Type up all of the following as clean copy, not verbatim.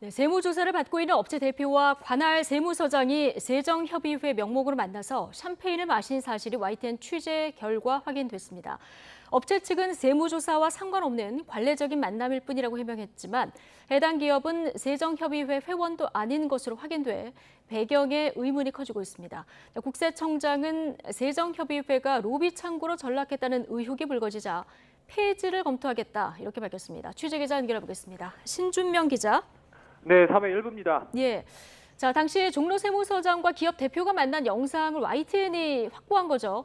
네, 세무조사를 받고 있는 업체 대표와 관할 세무서장이 세정협의회 명목으로 만나서 샴페인을 마신 사실이 YTN 취재 결과 확인됐습니다. 업체 측은 세무조사와 상관없는 관례적인 만남일 뿐이라고 해명했지만 해당 기업은 세정협의회 회원도 아닌 것으로 확인돼 배경에 의문이 커지고 있습니다. 국세청장은 세정협의회가 로비 창구로 전락했다는 의혹이 불거지자 폐지를 검토하겠다 이렇게 밝혔습니다. 취재기자 연결해 보겠습니다. 신준명 기자. 네, 3회 1부입니다. 예. 자, 당시 종로 세무서장과 기업 대표가 만난 영상을 YTN이 확보한 거죠.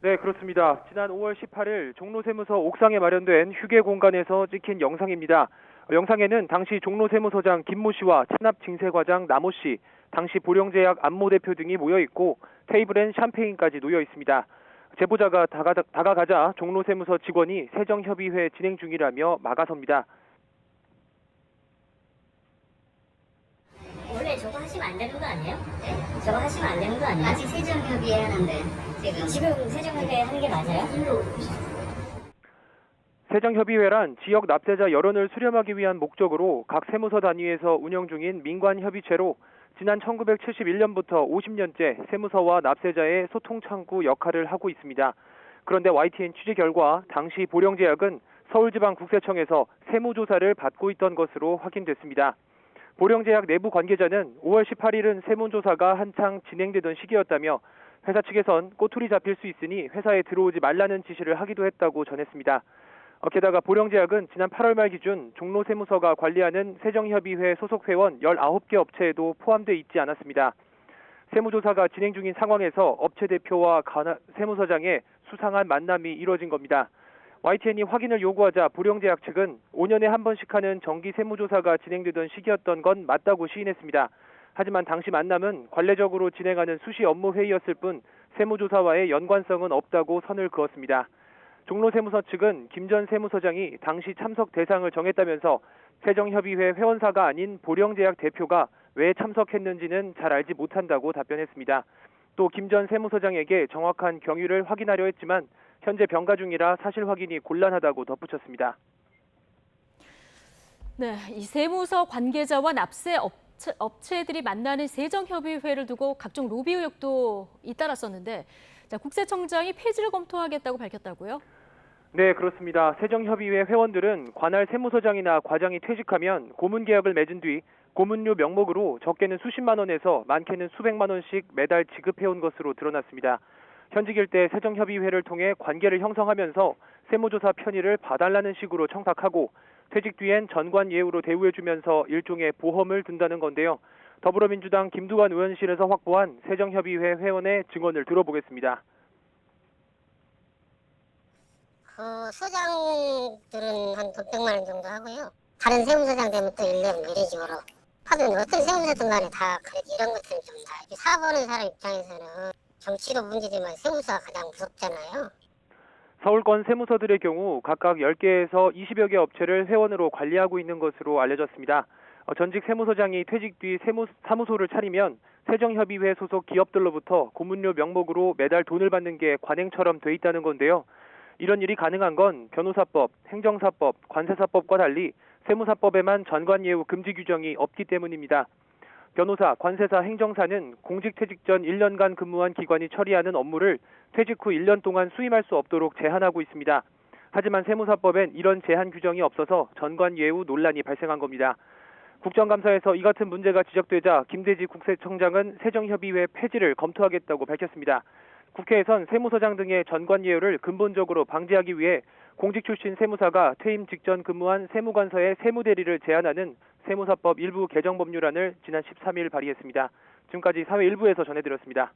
네, 그렇습니다. 지난 5월 18일 종로세무서 옥상에 마련된 휴게 공간에서 찍힌 영상입니다. 영상에는 당시 종로세무서장 김모 씨와 체납징세과장 남모 씨, 당시 보령제약 안모 대표 등이 모여 있고 테이블엔 샴페인까지 놓여 있습니다. 제보자가 다가가자 종로세무서 직원이 세정협의회 진행 중이라며 막아섭니다. 원래 저거 하시면 안 되는 거 아니에요? 네? 저거 하시면 안 되는 거 아니에요? 아직 세정협의회 하는데 지금 세정협의회 하는 게 맞아요? 세정협의회란 지역 납세자 여론을 수렴하기 위한 목적으로 각 세무서 단위에서 운영 중인 민관협의체로 지난 1971년부터 50년째 세무서와 납세자의 소통 창구 역할을 하고 있습니다. 그런데 YTN 취재 결과 당시 보령제약은 서울지방국세청에서 세무조사를 받고 있던 것으로 확인됐습니다. 보령제약 내부 관계자는 5월 18일은 세무조사가 한창 진행되던 시기였다며 회사 측에선 꼬투리 잡힐 수 있으니 회사에 들어오지 말라는 지시를 하기도 했다고 전했습니다. 게다가 보령제약은 지난 8월 말 기준 종로세무서가 관리하는 세정협의회 소속 회원 19개 업체에도 포함돼 있지 않았습니다. 세무조사가 진행 중인 상황에서 업체 대표와 세무서장의 수상한 만남이 이뤄진 겁니다. YTN이 확인을 요구하자 보령제약 측은 5년에 한 번씩 하는 정기 세무조사가 진행되던 시기였던 건 맞다고 시인했습니다. 하지만 당시 만남은 관례적으로 진행하는 수시 업무 회의였을 뿐 세무조사와의 연관성은 없다고 선을 그었습니다. 종로세무서 측은 김 전 세무서장이 당시 참석 대상을 정했다면서 세정협의회 회원사가 아닌 보령제약 대표가 왜 참석했는지는 잘 알지 못한다고 답변했습니다. 또 김 전 세무서장에게 정확한 경위를 확인하려 했지만 현재 병가 중이라 사실 확인이 곤란하다고 덧붙였습니다. 네, 이 세무서 관계자와 납세 업체들이 만나는 세정협의회를 두고 각종 로비 의혹도 잇따랐었는데 국세청장이 폐지를 검토하겠다고 밝혔다고요? 네, 그렇습니다. 세정협의회 회원들은 관할 세무서장이나 과장이 퇴직하면 고문계약을 맺은 뒤 고문료 명목으로 적게는 수십만 원에서 많게는 수백만 원씩 매달 지급해온 것으로 드러났습니다. 현직일 때 세정협의회를 통해 관계를 형성하면서 세무조사 편의를 봐달라는 식으로 청탁하고 퇴직 뒤엔 전관 예우로 대우해주면서 일종의 보험을 둔다는 건데요. 더불어민주당 김두관 의원실에서 확보한 세정협의회 회원의 증언을 들어보겠습니다. 소장들은 한 100만 원 정도 하고요. 다른 세무서장 되면 또 1년 미래직으로 하든 어떤 세무서든 간에 다 이런 것들은 좀 다 사보는 사람 입장에서는 정치도 문제지만 세무서가 가장 무섭잖아요. 서울권 세무서들의 경우 각각 10개에서 20여 개 업체를 회원으로 관리하고 있는 것으로 알려졌습니다. 전직 세무서장이 퇴직 뒤 사무소를 차리면 세정협의회 소속 기업들로부터 고문료 명목으로 매달 돈을 받는 게 관행처럼 돼 있다는 건데요. 이런 일이 가능한 건 변호사법, 행정사법, 관세사법과 달리 세무사법에만 전관예우 금지 규정이 없기 때문입니다. 변호사, 관세사, 행정사는 공직퇴직 전 1년간 근무한 기관이 처리하는 업무를 퇴직 후 1년 동안 수임할 수 없도록 제한하고 있습니다. 하지만 세무사법엔 이런 제한 규정이 없어서 전관예우 논란이 발생한 겁니다. 국정감사에서 이 같은 문제가 지적되자 김대지 국세청장은 세정협의회 폐지를 검토하겠다고 밝혔습니다. 국회에선 세무서장 등의 전관예우를 근본적으로 방지하기 위해 공직 출신 세무사가 퇴임 직전 근무한 세무관서의 세무대리를 제한하는 세무사법 일부 개정 법률안을 지난 13일 발의했습니다. 지금까지 사회 1부에서 전해드렸습니다.